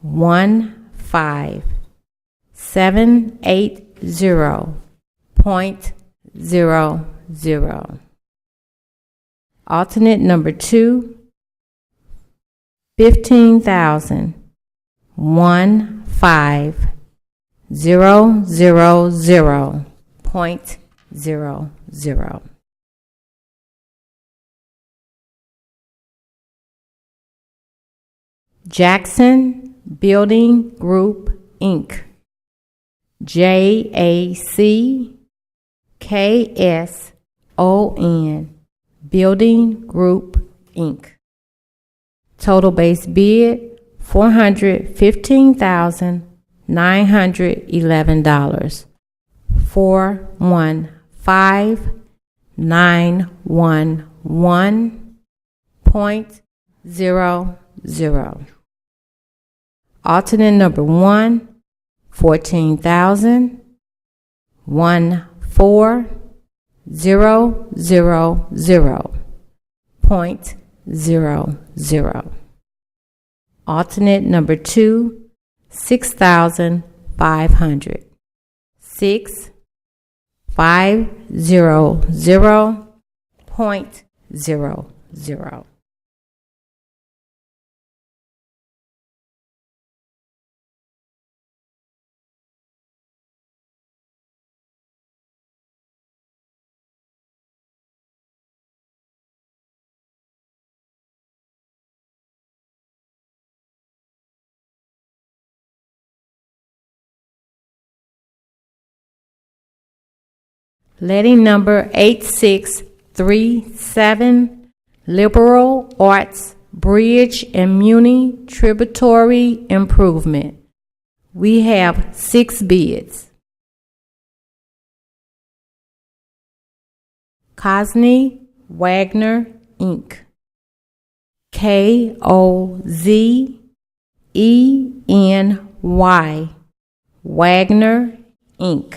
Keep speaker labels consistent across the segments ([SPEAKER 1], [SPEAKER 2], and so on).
[SPEAKER 1] 15780.00. Alternate number 2, 15,000. Jackson Building Group, Inc. JACKSON Building Group, Inc. Total base bid $415,911. 415911.00. Alternate number 1, 14,000. 14,000.00. Alternate number 2, 6,500. 6,500.00. Letting number 8637, Liberal Arts Bridge and Muni Tributary Improvement. We have 6 bids. Cosney Wagner, Inc. KOZENY Wagner, Inc.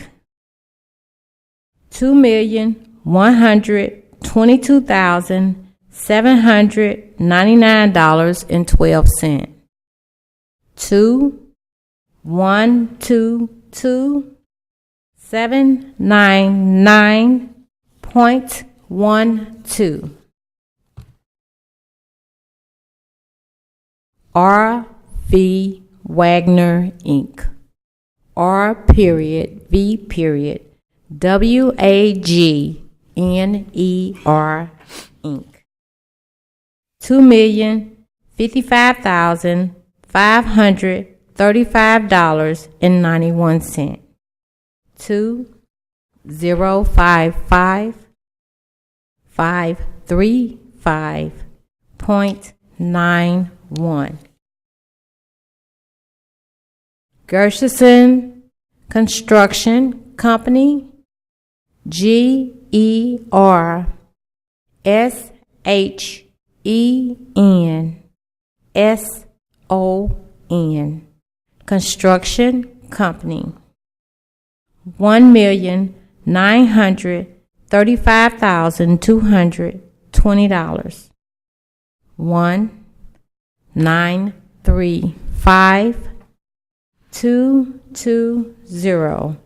[SPEAKER 1] $2,122,799.12. 2,122,799.12. R.V. Wagner, Inc. R.V. WAGNER, Inc. $2,055,535.91. 2,055,535.91. Gershenson Construction Company, GERSHENSON Construction Company. $1,935,220. 1,935,220.00.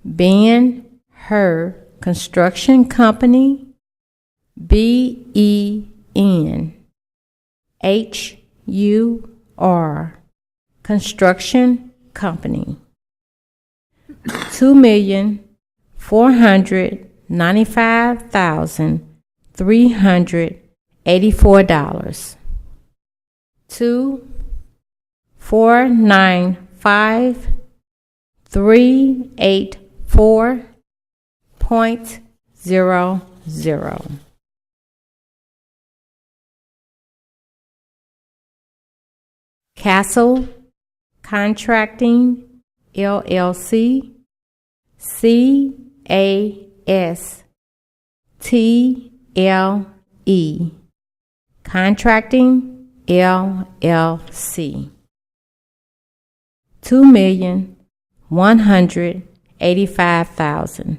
[SPEAKER 1] Ben-Hur Construction Company, BENHUR Construction Company. $2,495,384. 2,495,384.00. Castle Contracting, LLC, CASTLE Contracting, LLC. $2,185,000.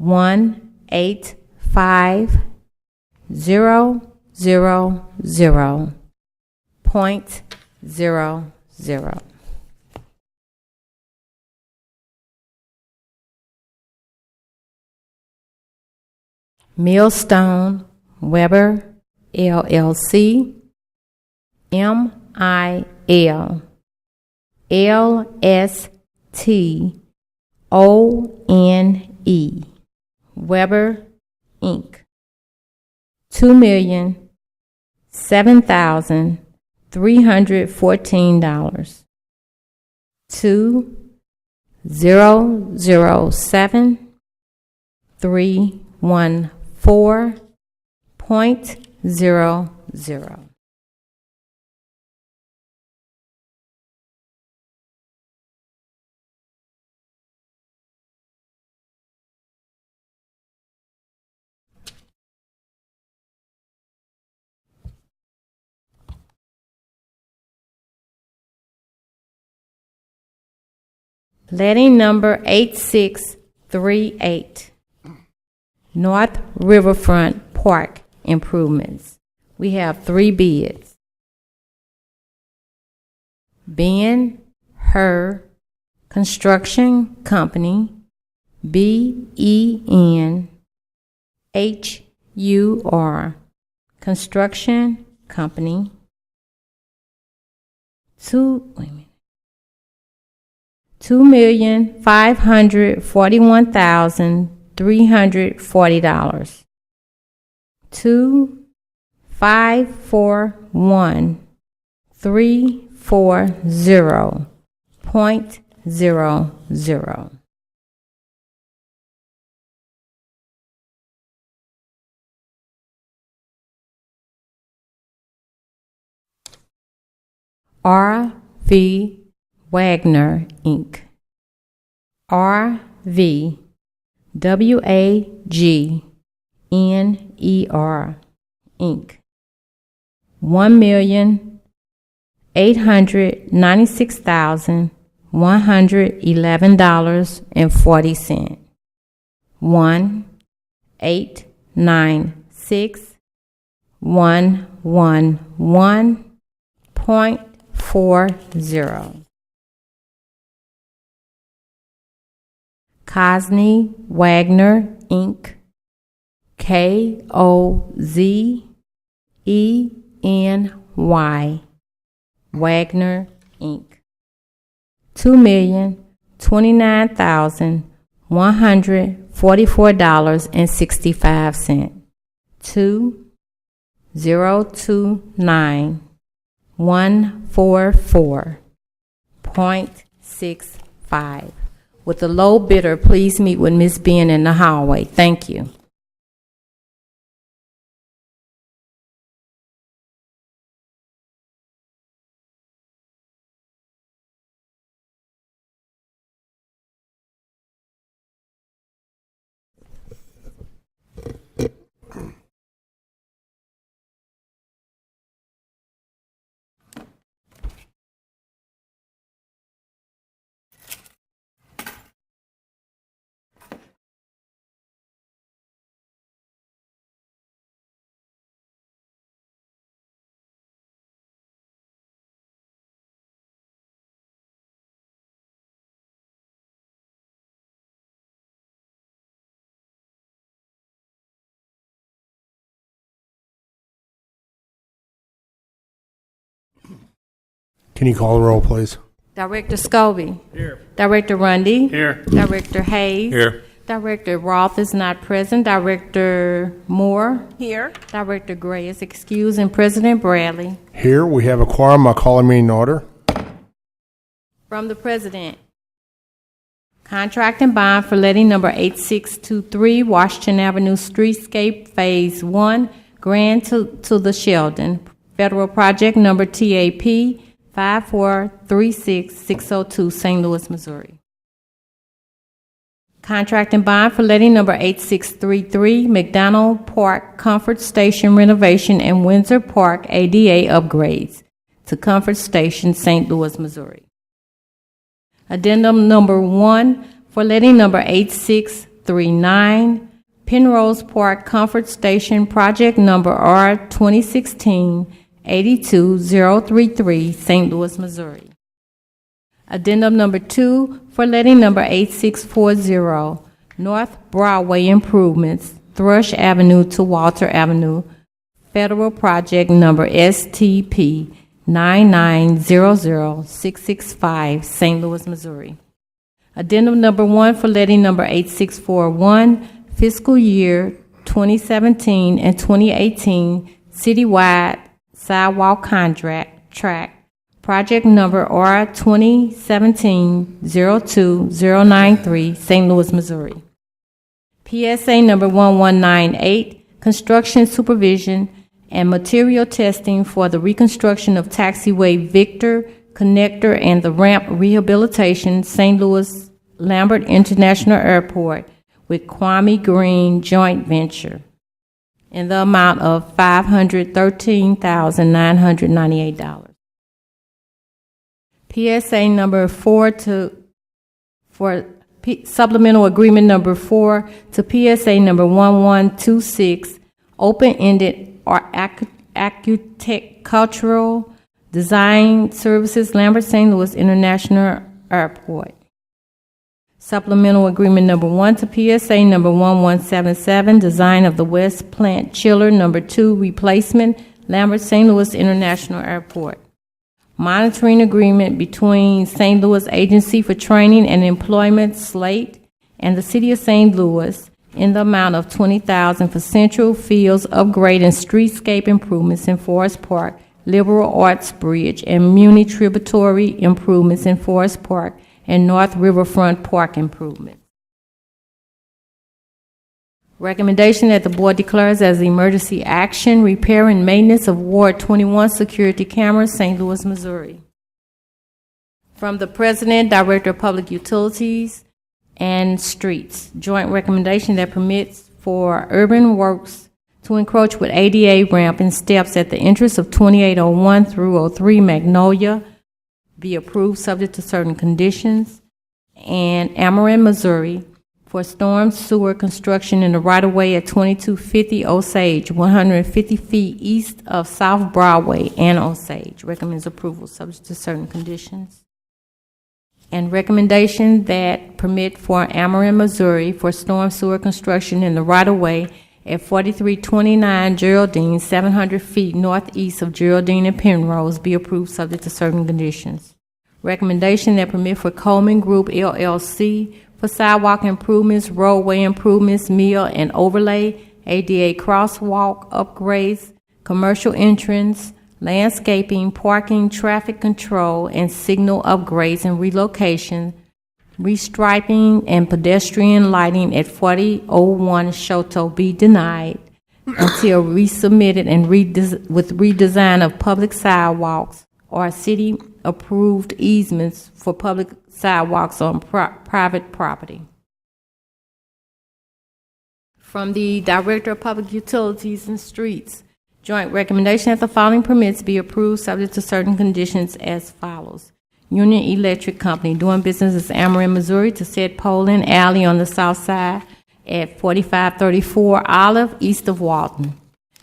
[SPEAKER 1] 185,000.00. Millstone Weber LLC, MILLSTONE, Weber Inc., $2,007,314. 2007-314.00. Letting number 8638, North Riverfront Park Improvements. We have 3 bids. Ben-Hur Construction Company, BENHUR Construction Company, $2,541,340. 2,541,340.00. R.V. Wagner, Inc., RV WAGNER, Inc., $1,896,111.40. 1,896,111.40. Cosney Wagner, Inc., KOZENY, Wagner, Inc., $2,029,144.65. 2,029,144.65. With the low bidder, please meet with Ms. Ben in the hallway. Thank you.
[SPEAKER 2] Can you call the roll, please?
[SPEAKER 1] Director Scobie.
[SPEAKER 3] Here.
[SPEAKER 1] Director Rundy.
[SPEAKER 3] Here.
[SPEAKER 1] Director Hayes.
[SPEAKER 3] Here.
[SPEAKER 1] Director Roth is not present. Director Moore.
[SPEAKER 4] Here.
[SPEAKER 1] Director Gray is excused. And President Bradley.
[SPEAKER 2] Here, we have a quorum. I'll call a meeting order.
[SPEAKER 1] From the President. Contract and bond for letting number 8623 Washington Avenue Streetscape Phase 1, Grand to the Sheldon. Federal project number TAP 5436602, St. Louis, Missouri. Contract and bond for letting number 8633 McDonald Park Comfort Station renovation and Windsor Park ADA upgrades to Comfort Station, St. Louis, Missouri. Addendum number 1 for letting number 3639, Penrose Park Comfort Station, project number R2016-82033, St. Louis, Missouri. Addendum number 2 for letting number 8640, North Broadway Improvements, Thrush Avenue to Walter Avenue, Federal Project number STP 9900665, St. Louis, Missouri. Addendum number 1 for letting number 8641, fiscal year 2017 and 2018 citywide sidewalk contract track, project number R2017-02093, St. Louis, Missouri. PSA number 1198, construction supervision and material testing for the reconstruction of taxiway Victor, Connector, and the ramp rehabilitation, St. Louis Lambert International Airport, with Kwame Green joint venture, in the amount of $513,998. PSA number 4 for supplemental agreement number 4 to PSA number 1126, open-ended or architectural design services, Lambert St. Louis International Airport. Supplemental agreement number 1 to PSA number 1177, design of the West Plant Chiller number 2 replacement, Lambert St. Louis International Airport. Monitoring agreement between St. Louis Agency for Training and Employment, SLATE, and the City of St. Louis in the amount of $20,000 for Central Fields upgrade and streetscape improvements in Forest Park, Liberal Arts Bridge, and Muni Tributary improvements in Forest Park and North Riverfront Park improvements. Recommendation that the Board declares as emergency action repair and maintenance of Ward 21 security cameras, St. Louis, Missouri. From the President, Director of Public Utilities and Streets, joint recommendation that permits for urban works to encroach with ADA ramp and steps at the entrance of 2801 through 03 Magnolia be approved subject to certain conditions. And Amarin, Missouri, for storm sewer construction in the right-of-way at 2250 Osage, 150 feet east of South Broadway and Osage. Recommends approval subject to certain conditions. And recommendation that permit for Amarin, Missouri, for storm sewer construction in the right-of-way at 4329 Geraldine, 700 feet northeast of Geraldine and Penrose, be approved subject to certain conditions. Recommendation that permit for Coleman Group, LLC, for sidewalk improvements, roadway improvements, mill and overlay, ADA crosswalk upgrades, commercial entrance, landscaping, parking, traffic control, and signal upgrades and relocation, restriping, and pedestrian lighting at 4001 Shoto be denied until resubmitted and with redesign of public sidewalks or city-approved easements for public sidewalks on private property. From the Director of Public Utilities and Streets, joint recommendation that the following permits be approved subject to certain conditions as follows. Union Electric Company doing business as Amarin, Missouri, to set pole and alley on the south side at 4534 Olive, east of Walton.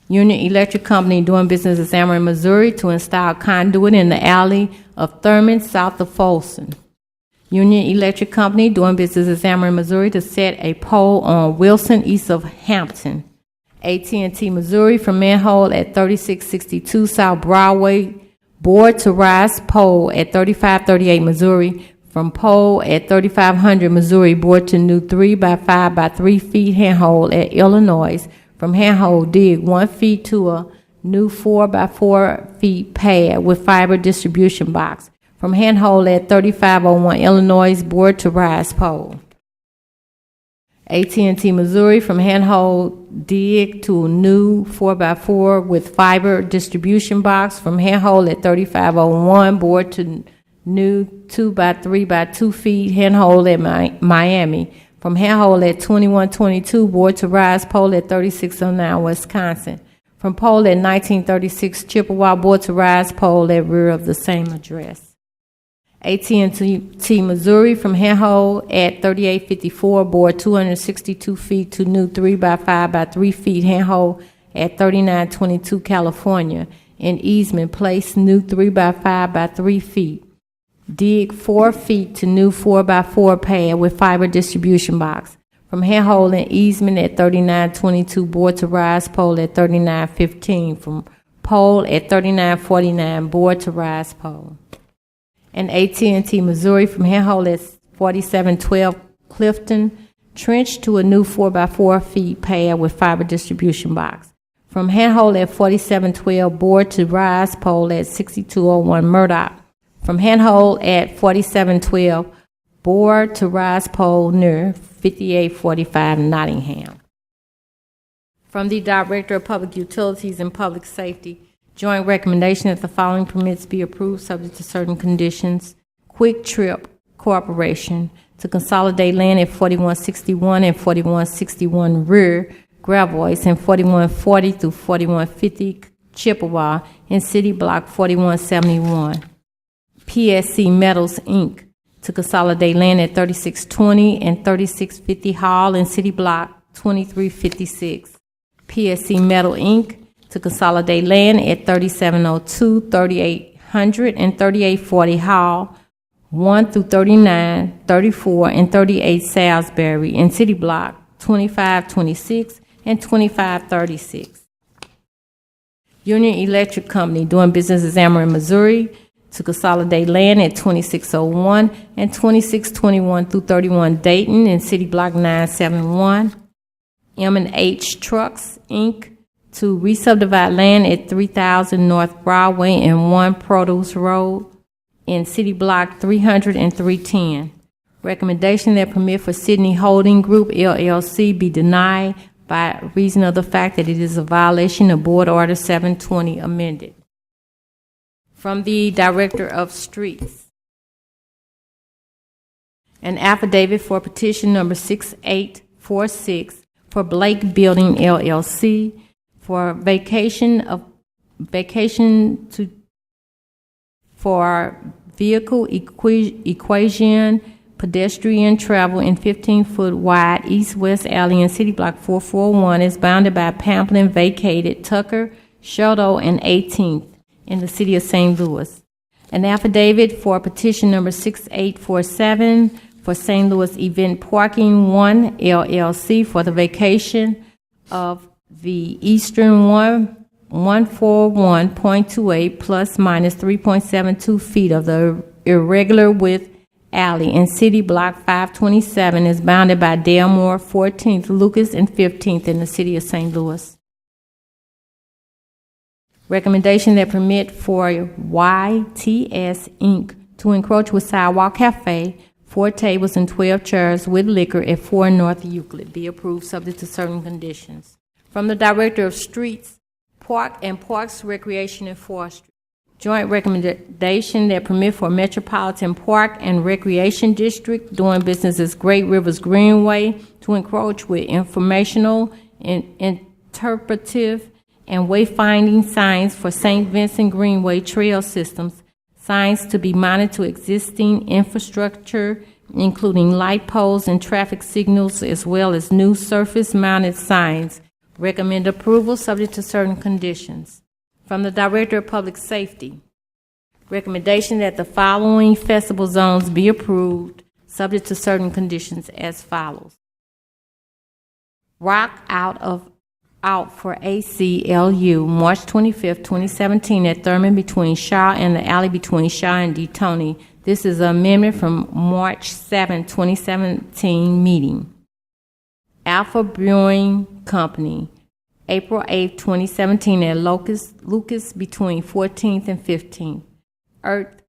[SPEAKER 1] Union Electric Company doing business as Amarin, Missouri, to install conduit in the alley of Thurman, south of Folsom. Union Electric Company doing business as Amarin, Missouri, to set a pole on Wilson, east of Hampton. AT&T Missouri, from manhole at 3662 South Broadway, board to rise pole at 3538 Missouri, from pole at 3500 Missouri, board to new 3 by 5 by 3 feet handhole at Illinois, from handhole dig 1 feet to a new 4 by 4 feet pad with fiber distribution box, from handhole at 3501 Illinois, board to rise pole. AT&T Missouri, from handhole dig to a new 4 by 4 with fiber distribution box, from handhole at 3501, board to new 2 by 3 by 2 feet handhole at Miami, from handhole at 2122, board to rise pole at 3609 Wisconsin, from pole at 1936 Chippewa, board to rise pole at rear of the same address. AT&T Missouri from handhold at 3854, bore 262 feet to new 3 by 5 by 3 feet handhold at 3922 California. In easement, place new 3 by 5 by 3 feet. Dig 4 feet to new 4 by 4 pad with fiber distribution box. From handhold and easement at 3922, bore to rise pole at 3915. From pole at 3949, bore to rise pole. And AT&T Missouri from handhold at 4712 Clifton, trench to a new 4 by 4 feet pad with fiber distribution box. From handhold at 4712, bore to rise pole at 6201 Murdoch. From handhold at 4712, bore to rise pole near 5845 Nottingham. From the Director of Public Utilities and Public Safety, joint recommendation that the following permits be approved subject to certain conditions. Quick Trip Corporation to consolidate land at 4161 and 4161 Rear Gravois and 4140 through 4150 Chippewa in City Block 4171. PSC Metals, Inc. to consolidate land at 3620 and 3650 Hall in City Block 2356. PSC Metal, Inc. to consolidate land at 3702, 3800, and 3840 Hall, 1 through 39, 34, and 38 Salisbury in City Block 2526 and 2536. Union Electric Company, doing business as Ameren, Missouri, to consolidate land at 2601 and 2621 through 31 Dayton in City Block 971. M&H Trucks, Inc., to re-subdivide land at 3000 North Broadway and 1 Produce Road in City Block 300 and 310. Recommendation that permit for Sydney Holding Group, LLC, be denied by reason of the fact that it is a violation of Board Order 720 amended. From the Director of Streets, an affidavit for petition number 6846 for Blake Building LLC for for vehicle equation pedestrian travel in 15-foot wide east-west alley in City Block 441 is bounded by Pamplin vacated Tucker, Sheldo, and 18th in the City of St. Louis. An affidavit for petition number 6847 for St. Louis Event Parking 1 LLC for the vacation of the eastern 141.28 plus minus 3.72 feet of the irregular width alley in City Block 527 is bounded by Delmore, 14th, Lucas, and 15th in the City of St. Louis. Recommendation that permit for YTS Inc. to encroach with Sidewalk Cafe, 4 tables and 12 chairs with liquor at 4 North Euclid be approved subject to certain conditions. From the Director of Streets, Park and Parks, Recreation, and Forestry, joint recommendation that permit for Metropolitan Park and Recreation District doing business as Great Rivers Greenway to encroach with informational, interpretive, and wayfinding signs for St. Vincent Greenway trail systems, signs to be mounted to existing infrastructure, including light poles and traffic signals, as well as new surface-mounted signs. Recommend approval subject to certain conditions. From the Director of Public Safety, recommendation that the following festival zones be approved subject to certain conditions as follows. Rock Out for ACLU, March 25th, 2017 at Thurman between Shaw and the alley between Shaw and DeTony. This is an amendment from March 7, 2017 meeting. Alpha Brewing Company, April 8, 2017 at Lucas between 14th and 15th. Earth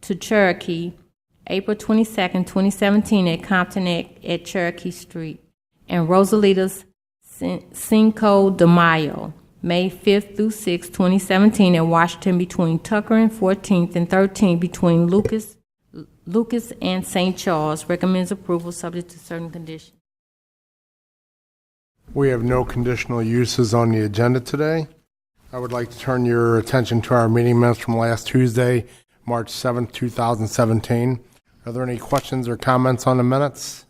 [SPEAKER 1] to Cherokee, April 22nd, 2017 at Compton at Cherokee Street. And Rosalita's Cinco de Mayo, May 5th through 6th, 2017 at Washington between Tucker and 14th and 13th between Lucas and St. Charles. Recommends approval subject to certain conditions.
[SPEAKER 2] We have no conditional uses on the agenda today. I would like to turn your attention to our meeting minutes from last Tuesday, March 7th, 2017. Are there any questions or comments on the minutes?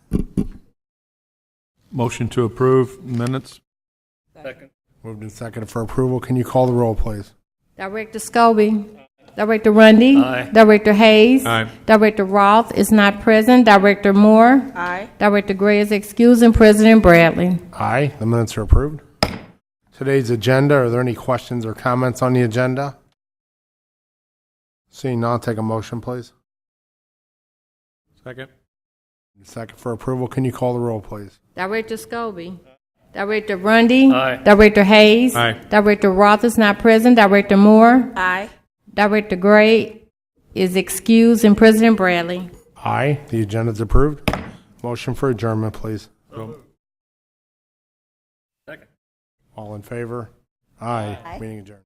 [SPEAKER 3] Motion to approve minutes.
[SPEAKER 2] Moved and seconded for approval. Can you call the roll, please?
[SPEAKER 1] Director Scobie. Director Rundy.
[SPEAKER 3] Aye.
[SPEAKER 1] Director Hayes.
[SPEAKER 3] Aye.
[SPEAKER 1] Director Roth is not present. Director Moore.
[SPEAKER 4] Aye.
[SPEAKER 1] Director Gray is excused, and President Bradley.
[SPEAKER 2] Aye, the minutes are approved. Today's agenda, are there any questions or comments on the agenda? Seeing none, I'll take a motion, please.
[SPEAKER 3] Second.
[SPEAKER 2] Second for approval. Can you call the roll, please?
[SPEAKER 1] Director Scobie. Director Rundy.
[SPEAKER 3] Aye.
[SPEAKER 1] Director Hayes.
[SPEAKER 3] Aye.
[SPEAKER 1] Director Roth is not present. Director Moore.
[SPEAKER 4] Aye.
[SPEAKER 1] Director Gray is excused, and President Bradley.
[SPEAKER 2] Aye, the agenda is approved. Motion for adjournment, please.
[SPEAKER 3] Second.
[SPEAKER 2] All in favor? Aye. Meeting adjourned.